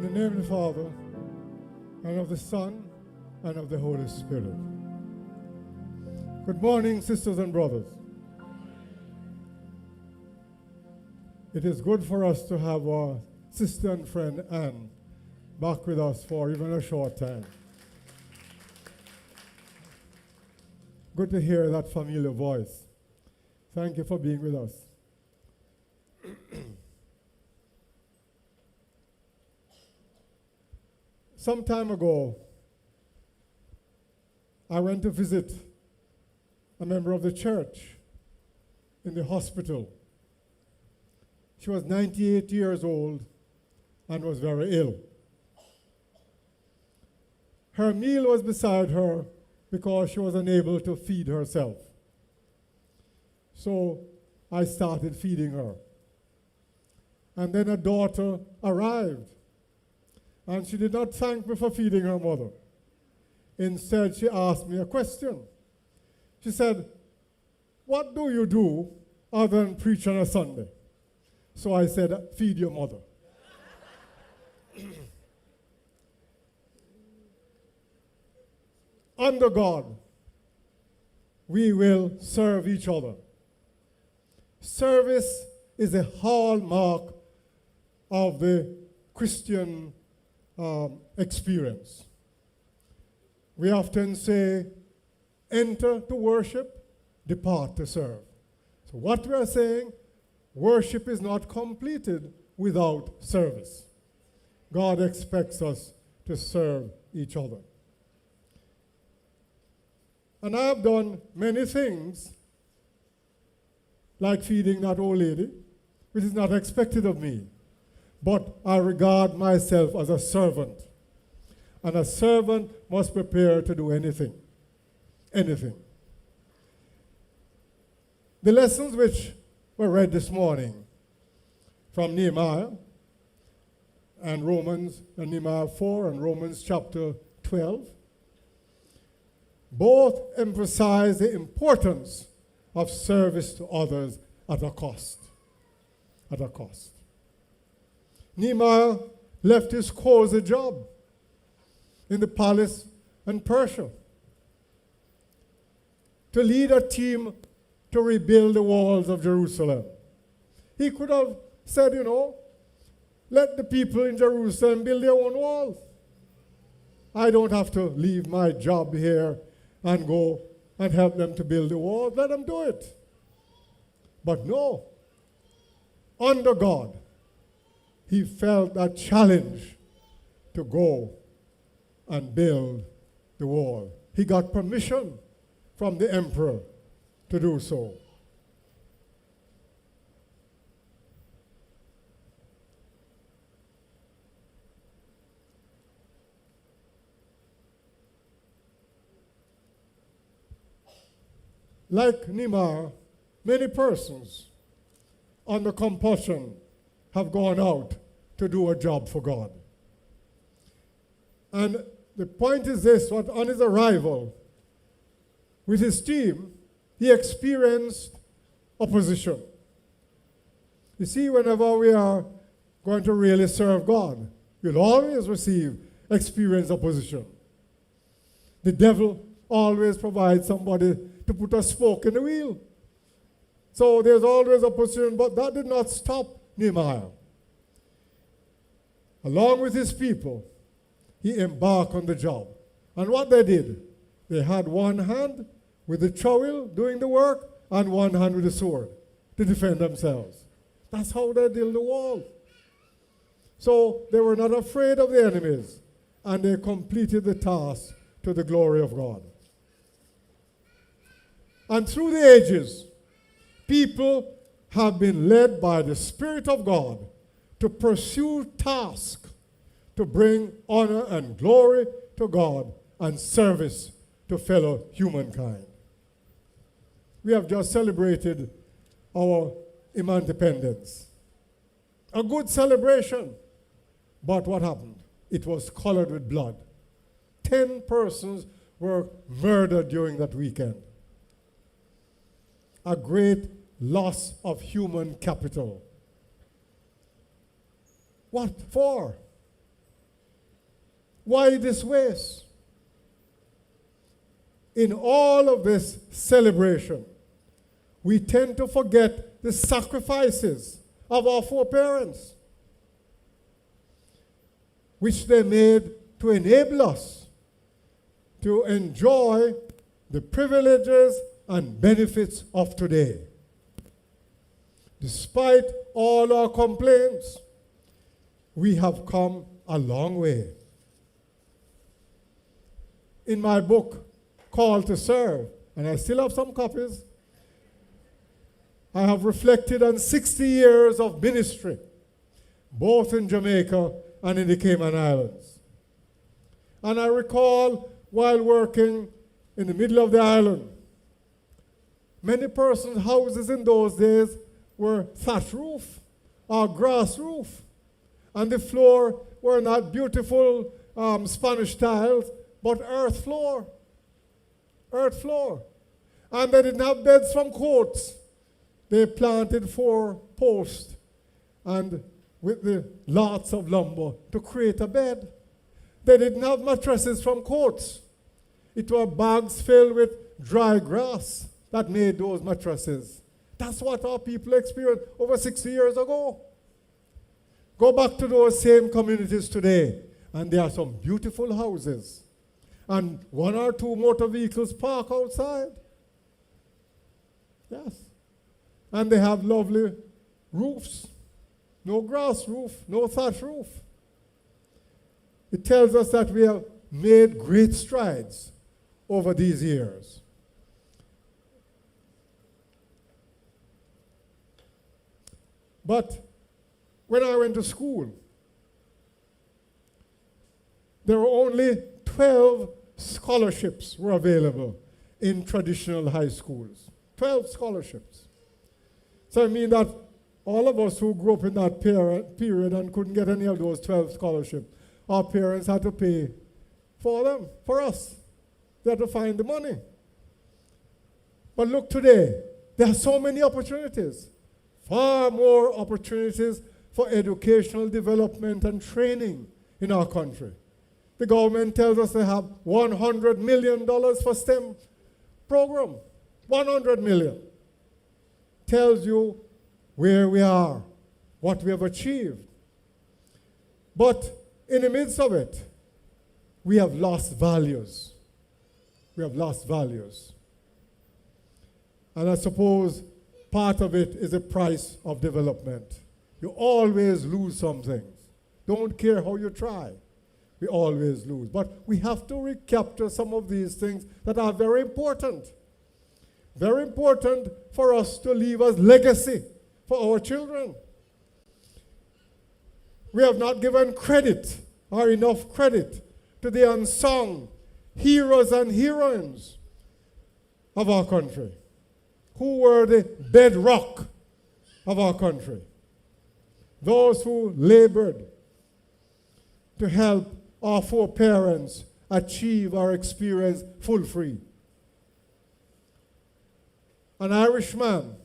In the name of the Father, and of the Son, and of the Holy Spirit. Good morning, sisters and brothers. It is good for us to have our sister and friend Anne back with us for even a short time. Good to hear that familiar voice. Thank you for being with us. Some time ago, I went to visit a member of the church in the hospital. She was 98 years old and was very ill. Her meal was beside her because she was unable to feed herself. So I started feeding her. And then a daughter arrived. And she did not thank me for feeding her mother. Instead, she asked me a question. She said, "What do you do other than preach on a Sunday?" So I said, "Feed your mother." Under God, we will serve each other. Service is a hallmark of the Christian experience. We often say, enter to worship, depart to serve. So what we are saying, worship is not completed without service. God expects us to serve each other. And I have done many things, like feeding that old lady, which is not expected of me. But I regard myself as a servant. And a servant must prepare to do anything. Anything. The lessons which were read this morning from Nehemiah and Nehemiah 4 and Romans chapter 12, both emphasize the importance of service to others at a cost. At a cost. Nehemiah left his cozy job in the palace in Persia to lead a team to rebuild the walls of Jerusalem. He could have said, let the people in Jerusalem build their own walls. I don't have to leave my job here and go and help them to build the walls. Let them do it. But no, under God, he felt that challenge to go and build the wall. He got permission from the emperor to do so. Like Nehemiah, many persons under compulsion have gone out to do a job for God. And the point is this, what on his arrival with his team, he experienced opposition. You see, whenever we are going to really serve God, you'll always experience opposition. The devil always provides somebody to put a spoke in the wheel. So there's always opposition, but that did not stop Nehemiah. Along with his people, he embarked on the job. And what they did, they had one hand with the trowel doing the work and one hand with the sword to defend themselves. That's how they built the wall. So they were not afraid of the enemies, and they completed the task to the glory of God. And through the ages, people have been led by the Spirit of God to pursue tasks to bring honor and glory to God and service to fellow humankind. We have just celebrated our independence. A good celebration. But what happened? It was colored with blood. 10 persons were murdered during that weekend. A great loss of human capital. What for? Why this waste? In all of this celebration, we tend to forget the sacrifices of our foreparents, which they made to enable us to enjoy the privileges and benefits of today. Despite all our complaints, we have come a long way. In my book, Call to Serve, and I still have some copies, I have reflected on 60 years of ministry, both in Jamaica and in the Cayman Islands. And I recall while working in the middle of the island, many persons' houses in those days were thatch roof or grass roof. And the floor were not beautiful Spanish tiles, but earth floor. Earth floor. And they didn't have beds from coats. They planted 4 posts and with the lots of lumber to create a bed. They didn't have mattresses from coats. It were bags filled with dry grass that made those mattresses. That's what our people experienced over 60 years ago. Go back to those same communities today, and there are some beautiful houses. And 1 or 2 motor vehicles park outside. Yes. And they have lovely roofs. No grass roof, no thatch roof. It tells us that we have made great strides over these years. But when I went to school, there were only 12 scholarships were available in traditional high schools. 12 scholarships. So I mean that all of us who grew up in that period and couldn't get any of those 12 scholarships, our parents had to pay for them, for us. They had to find the money. But look today, there are so many opportunities. Far more opportunities for educational development and training in our country. The government tells us they have $100 million for STEM program. 100 million. Tells you where we are, what we have achieved. But in the midst of it, we have lost values. We have lost values. And I suppose part of it is the price of development. You always lose some things. Don't care how you try. We always lose. But we have to recapture some of these things that are very important. Very important for us to leave as legacy for our children. We have not given credit or enough credit to the unsung heroes and heroines of our country, who were the bedrock of our country. Those who labored to help our foreparents achieve or experience full free. An Irishman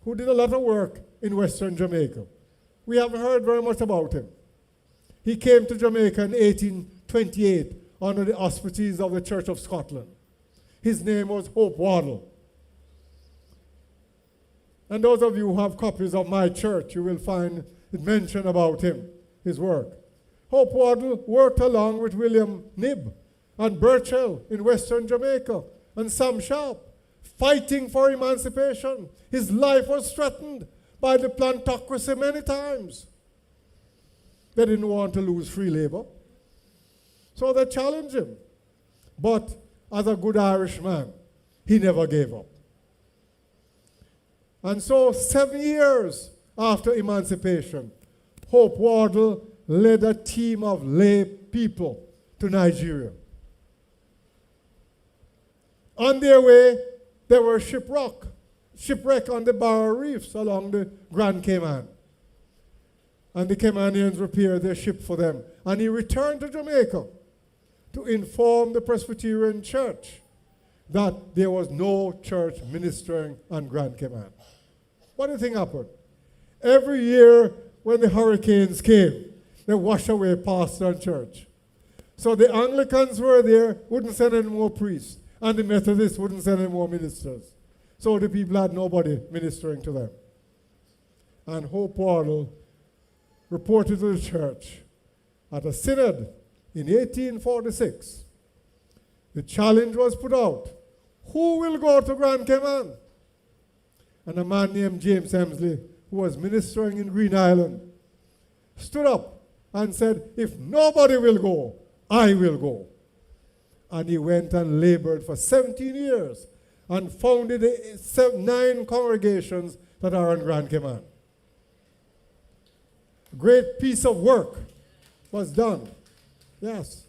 who did a lot of work in Western Jamaica. We haven't heard very much about him. He came to Jamaica in 1828 under the auspices of the Church of Scotland. His name was Hope Waddle. And those of you who have copies of my church, you will find it mentioned about him, his work. Hope Waddle worked along with William Knibb and Burchell in Western Jamaica and Sam Sharp, fighting for emancipation. His life was threatened by the plantocracy many times. They didn't want to lose free labor, so they challenged him. But as a good Irishman, he never gave up. And so 7 years after emancipation, Hope Waddle led a team of lay people to Nigeria. On their way, they were shipwrecked on the Barrow Reefs along the Grand Cayman. And the Caymanians repaired their ship for them. And he returned to Jamaica to inform the Presbyterian Church that there was no church ministering on Grand Cayman. What do you think happened? Every year when the hurricanes came, they washed away pastor and church. So the Anglicans were there, wouldn't send any more priests, and the Methodists wouldn't send any more ministers. So the people had nobody ministering to them. And Hope Wardle reported to the church at a synod in 1846. The challenge was put out. Who will go to Grand Cayman? And a man named James Hemsley, who was ministering in Green Island, stood up and said, if nobody will go, I will go. And he went and labored for 17 years and founded 9 congregations that are on Grand Cayman. A great piece of work was done. Yes.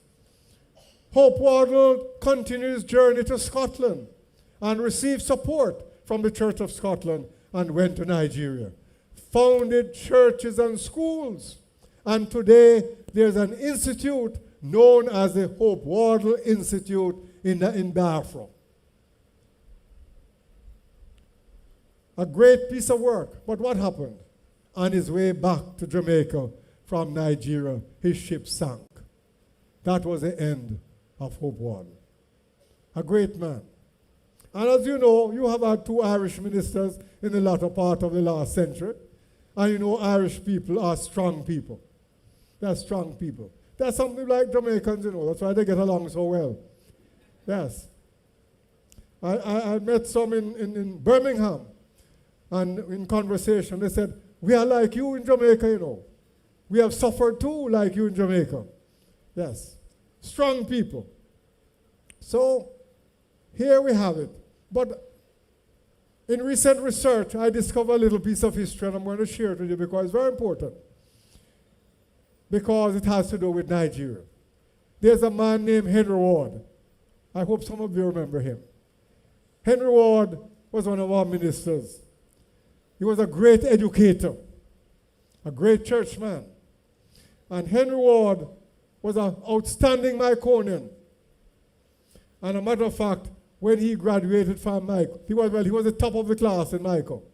Hope Wardle continued his journey to Scotland and received support from the Church of Scotland and went to Nigeria. Founded churches and schools. And today there's an institute known as the Hope Wardle Institute in Biafra. A great piece of work. But what happened? On his way back to Jamaica from Nigeria, his ship sank. That was the end of Hope Wardle. A great man. And as you know, you have had 2 Irish ministers in the latter part of the last century. And you know Irish people are strong people. They're strong people. They're something like Jamaicans, you know. That's why they get along so well. Yes. I met some in Birmingham. And in conversation, they said, we are like you in Jamaica, you know. We have suffered too, like you in Jamaica. Yes. Strong people. So, here we have it. But in recent research, I discovered a little piece of history, and I'm going to share it with you because it's very important. Because it has to do with Nigeria. There's a man named Henry Ward. I hope some of you remember him. Henry Ward was one of our ministers. He was a great educator, a great churchman. And Henry Ward was an outstanding Myconian. And a matter of fact, when he graduated from Michael, he was the top of the class in Michael.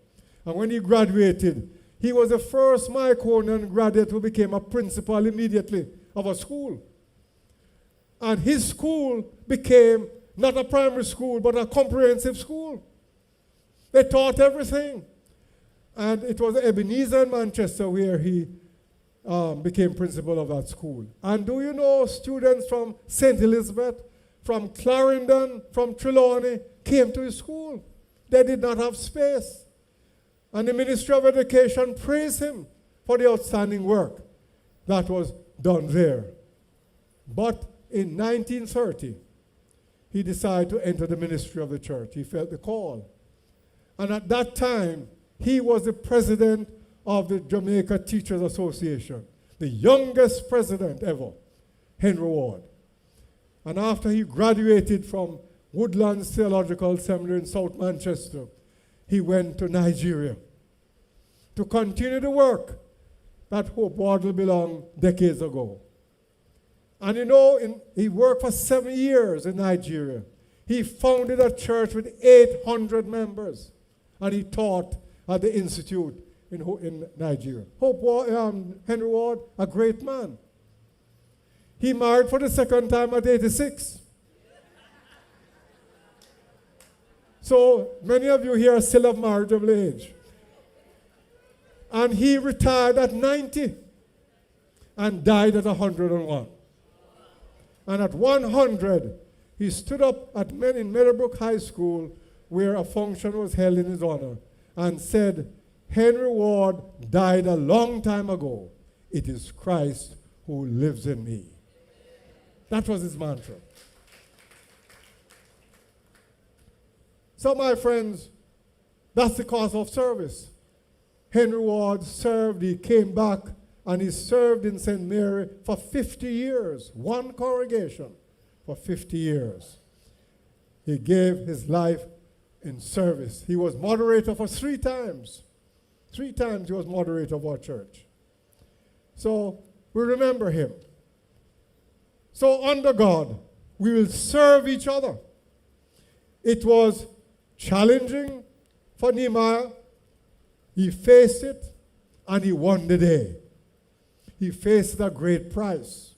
And when he graduated, he was the first Myconian graduate who became a principal immediately of a school. And his school became not a primary school, but a comprehensive school. They taught everything. And it was Ebenezer in Manchester where he became principal of that school. And do you know students from St. Elizabeth, from Clarendon, from Trelawney came to his school? They did not have space. And the Ministry of Education praised him for the outstanding work that was done there. But in 1930, he decided to enter the ministry of the church. He felt the call. And at that time, he was the president of the Jamaica Teachers Association, the youngest president ever, Henry Ward. And after he graduated from Woodlands Theological Seminary in South Manchester, he went to Nigeria to continue the work that Hope Wardle belonged decades ago. And you know, he worked for 7 years in Nigeria. He founded a church with 800 members, and he taught at the institute in Nigeria. Henry Ward, a great man. He married for the second time at 86. So many of you here are still of marriageable age. And he retired at 90 and died at 101. And at 100, he stood up in Meadowbrook High School where a function was held in his honor and said, Henry Ward died a long time ago. It is Christ who lives in me. That was his mantra. So my friends, that's the cost of service. Henry Ward served, he came back, and he served in St. Mary for 50 years, one congregation for 50 years. He gave his life in service. He was moderator for 3 times. 3 times he was moderator of our church. So we remember him. So under God, we will serve each other. It was challenging for Nehemiah. He faced it, and he won the day. He faced a great price.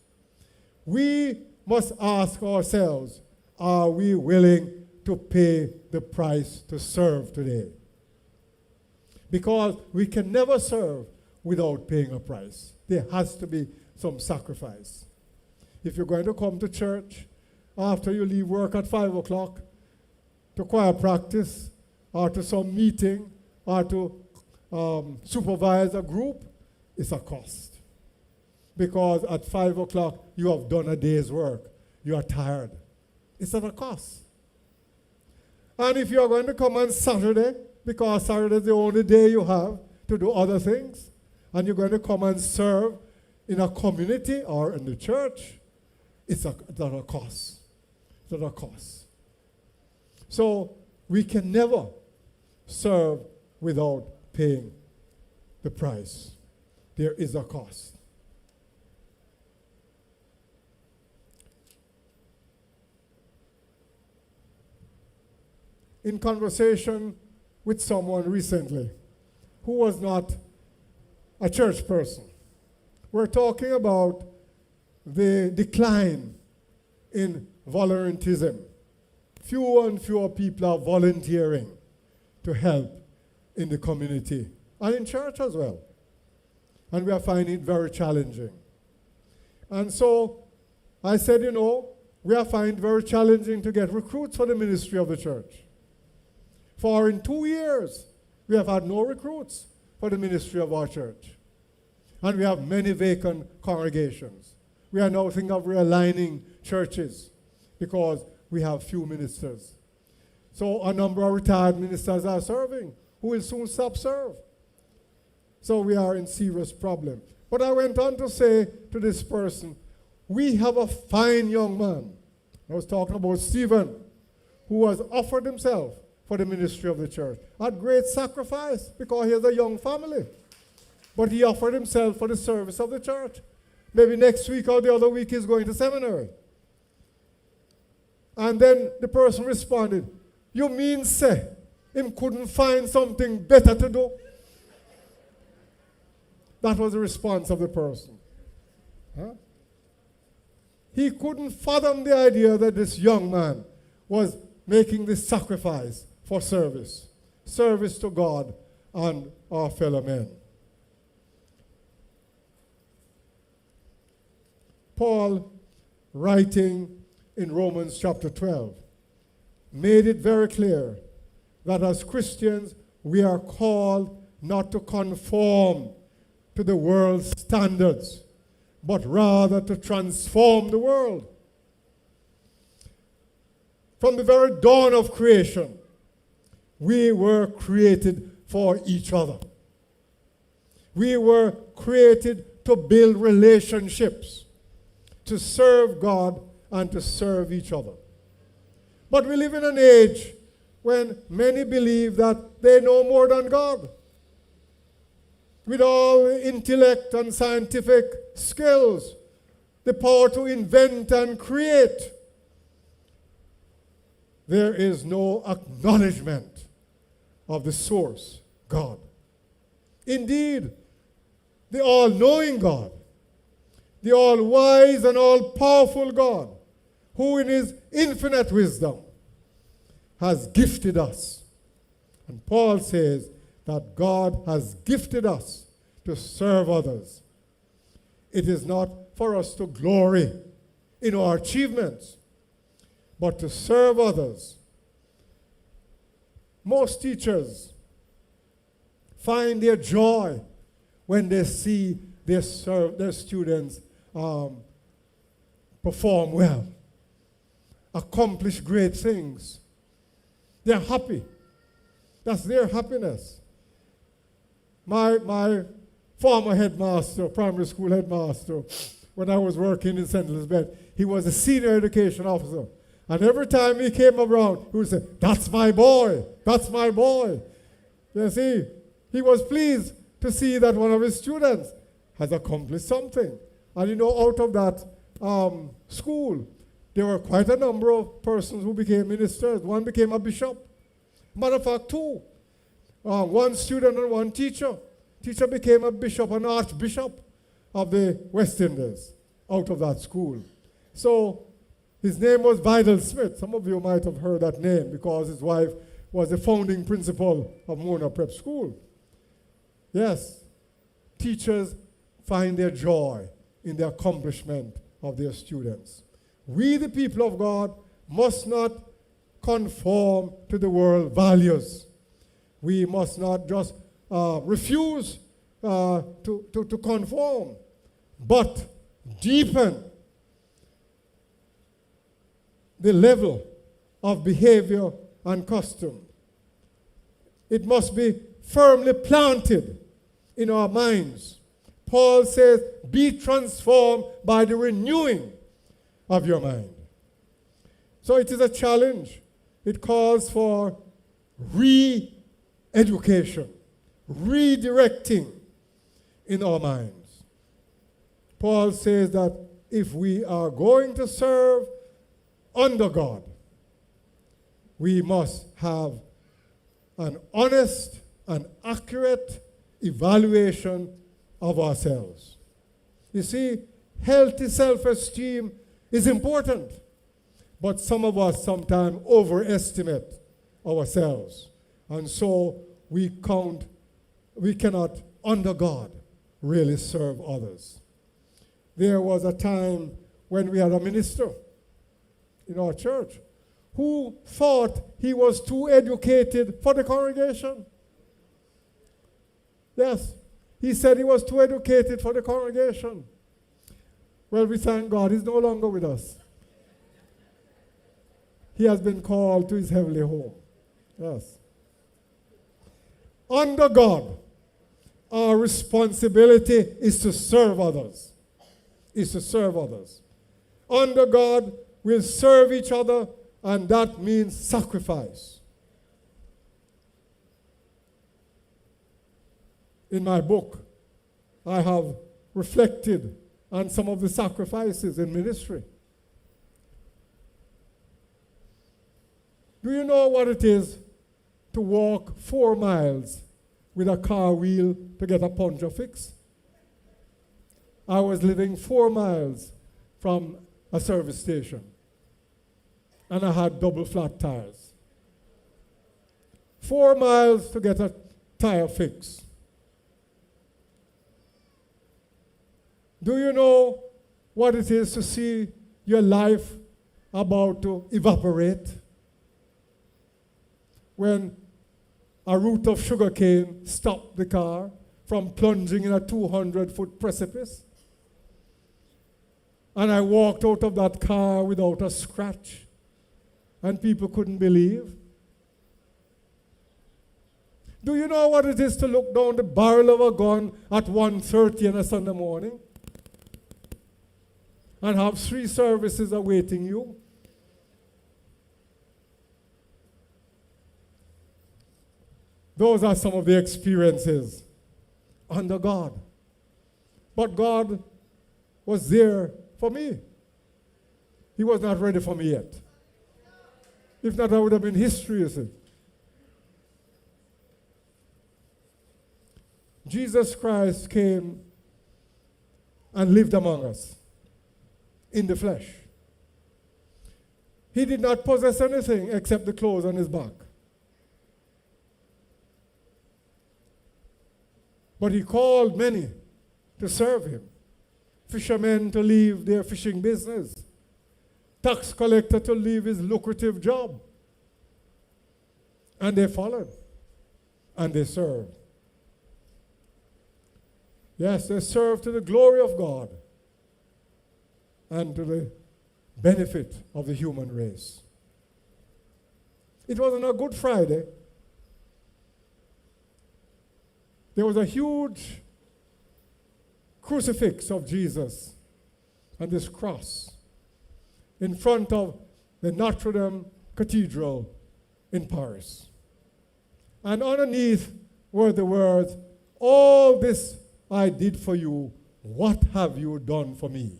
we must ask ourselves, are we willing to pay the price to serve today? Because we can never serve without paying a price. There has to be some sacrifice. If you're going to come to church after you leave work at 5 o'clock to choir practice or to some meeting or to supervise a group, it's a cost. Because at 5 o'clock you have done a day's work. You are tired. It's at a cost. And if you are going to come on Saturday, because Saturday is the only day you have to do other things, and you're going to come and serve in a community or in the church, it's at a cost. It's at a cost. So we can never serve without paying the price. There is a cost. In conversation with someone recently who was not a church person, we're talking about the decline in volunteerism. Fewer and fewer people are volunteering to help in the community and in church as well. And we are finding it very challenging. And so I said, we are finding it very challenging to get recruits for the ministry of the church. For in 2 years, we have had no recruits for the ministry of our church. And we have many vacant congregations. We are now thinking of realigning churches because we have few ministers. So a number of retired ministers are serving who will soon stop serve. So we are in serious problem. But I went on to say to this person, we have a fine young man. I was talking about Stephen, who has offered himself for the ministry of the church at great sacrifice because he has a young family. But he offered himself for the service of the church. Maybe next week or the other week he's going to seminary. And then the person responded, you mean, say, him couldn't find something better to do? That was the response of the person. Huh? He couldn't fathom the idea that this young man was making this sacrifice for service to God and our fellow men. Paul, writing in Romans chapter 12, made it very clear that as Christians, we are called not to conform to the world's standards, but rather to transform the world. From the very dawn of creation, we were created for each other. We were created to build relationships, to serve God and to serve each other. But we live in an age when many believe that they know more than God. With all intellect and scientific skills, the power to invent and create, there is no acknowledgement of the source, God. Indeed, the all-knowing God, the all-wise and all-powerful God, who in his infinite wisdom has gifted us. And Paul says that God has gifted us to serve others. It is not for us to glory in our achievements, but to serve others. Most teachers find their joy when they see their students perform well, accomplish great things. They're happy. That's their happiness. My former headmaster, primary school headmaster, when I was working in St. Elizabeth, he was a senior education officer. And every time he came around, he would say, that's my boy, that's my boy. You see, he was pleased to see that one of his students has accomplished something. And out of that school, there were quite a number of persons who became ministers. One became a bishop. Matter of fact, two. One student and one teacher. Teacher became a bishop, an archbishop of the West Indies out of that school. So his name was Vidal Smith. Some of you might have heard that name because his wife was the founding principal of Mona Prep School. Yes, teachers find their joy in the accomplishment of their students. We, the people of God, must not conform to the world values. We must not just refuse to conform, but deepen the level of behavior and custom. It must be firmly planted in our minds. Paul says, be transformed by the renewing of your mind. So it is a challenge. It calls for re-education, redirecting in our minds. Paul says that if we are going to serve under God, we must have an honest and accurate evaluation of ourselves. You see, healthy self-esteem is important, but some of us sometimes overestimate ourselves. And so we cannot, under God, really serve others. There was a time when we had a minister in our church who thought he was too educated for the congregation. Yes, he said he was too educated for the congregation. Well, we thank God he's no longer with us. He has been called to his heavenly home. Yes. Under God, our responsibility is to serve others. Under God, we'll serve each other, and that means sacrifice. In my book, I have reflected on some of the sacrifices in ministry. Do you know what it is to walk 4 miles with a car wheel to get a puncture fix? I was living 4 miles from a service station, and I had double flat tires. 4 miles to get a tire fix. Do you know what it is to see your life about to evaporate? When a root of sugarcane stopped the car from plunging in a 200-foot precipice. And I walked out of that car without a scratch. And people couldn't believe. Do you know what it is to look down the barrel of a gun at 1:30 on a Sunday morning? And have 3 services awaiting you? Those are some of the experiences under God. But God was there for me. He was not ready for me yet. If not, I would have been history, you see. Jesus Christ came and lived among us in the flesh. He did not possess anything except the clothes on his back. But he called many to serve him. Fishermen to leave their fishing business. Tax collector to leave his lucrative job. And they followed. And they served. Yes, they served to the glory of God and to the benefit of the human race. It was on a Good Friday. There was a huge crucifix of Jesus and this cross in front of the Notre Dame Cathedral in Paris. And underneath were the words, "All this I did for you, what have you done for me?"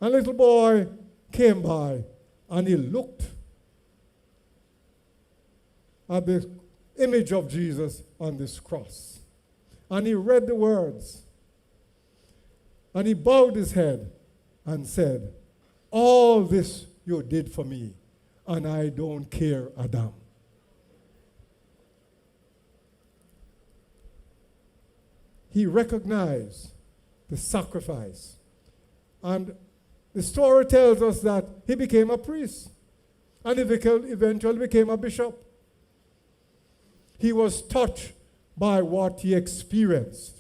A little boy came by and he looked at the image of Jesus on this cross. And he read the words. And he bowed his head and said, all this you did for me, and I don't care a damn. He recognized the sacrifice. And the story tells us that he became a priest, and he eventually became a bishop. He was touched by what he experienced,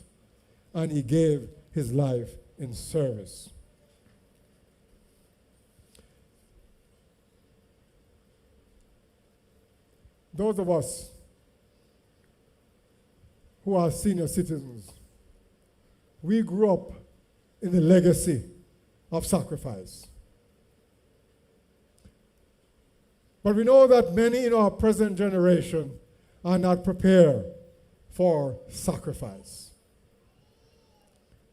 and he gave his life in service. Those of us who are senior citizens, we grew up in the legacy of sacrifice. But we know that many in our present generation are not prepared for sacrifice.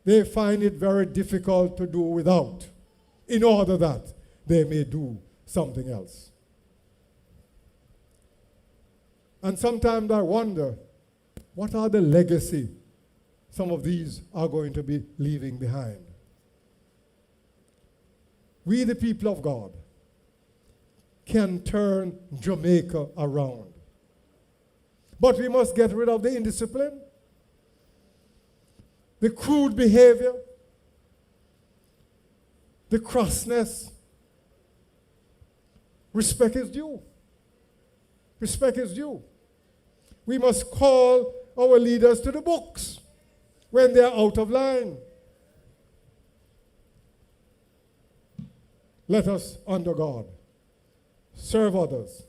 They find it very difficult to do without, in order that they may do something else. And sometimes I wonder, what are the legacy some of these are going to be leaving behind? We, the people of God, can turn Jamaica around. But we must get rid of the indiscipline, the crude behavior, the crassness. Respect is due. Respect is due. We must call our leaders to the books when they are out of line. Let us, under God, serve others.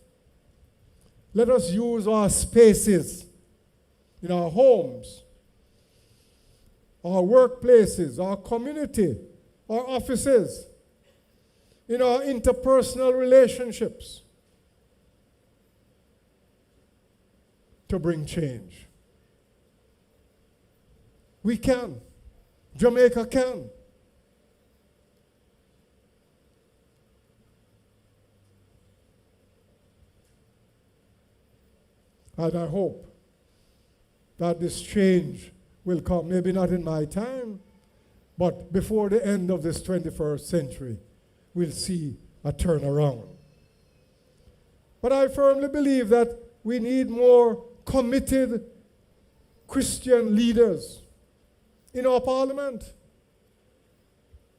Let us use our spaces in our homes, our workplaces, our community, our offices, in our interpersonal relationships to bring change. We can. Jamaica can. And I hope that this change will come, maybe not in my time, but before the end of this 21st century, we'll see a turnaround. But I firmly believe that we need more committed Christian leaders in our parliament.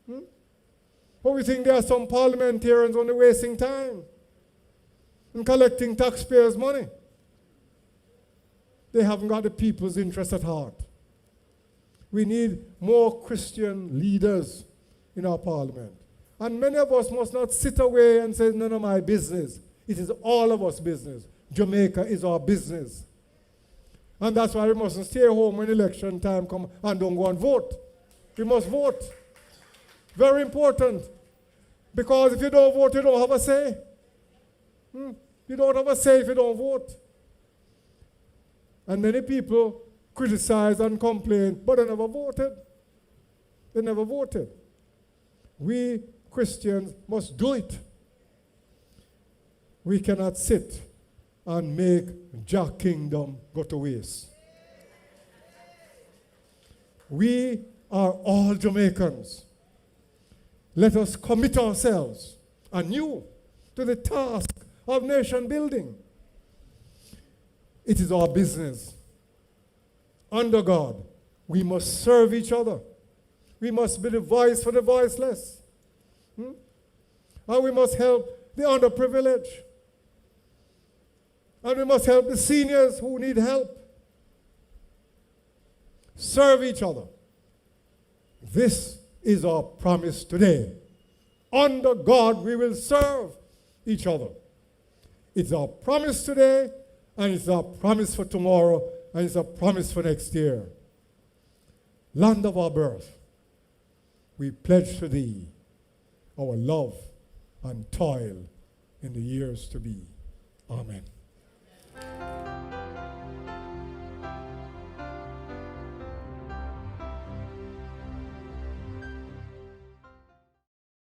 But we think there are some parliamentarians only wasting time and collecting taxpayers' money. They haven't got the people's interest at heart. We need more Christian leaders in our parliament. And many of us must not sit away and say, none of my business. It is all of us business. Jamaica is our business. And that's why we mustn't stay home when election time comes and don't go and vote. We must vote. Very important. Because if you don't vote, you don't have a say. You don't have a say if you don't vote. And many people criticize and complain, but they never voted. They never voted. We Christians must do it. We cannot sit and make Jack Kingdom go to waste. We are all Jamaicans. Let us commit ourselves anew to the task of nation building. It is our business. Under God, we must serve each other. We must be the voice for the voiceless. And we must help the underprivileged. And we must help the seniors who need help. Serve each other. This is our promise today. Under God, we will serve each other. It's our promise today, and it's our promise for tomorrow, and it's a promise for next year. Land of our birth, we pledge to thee our love and toil in the years to be. Amen.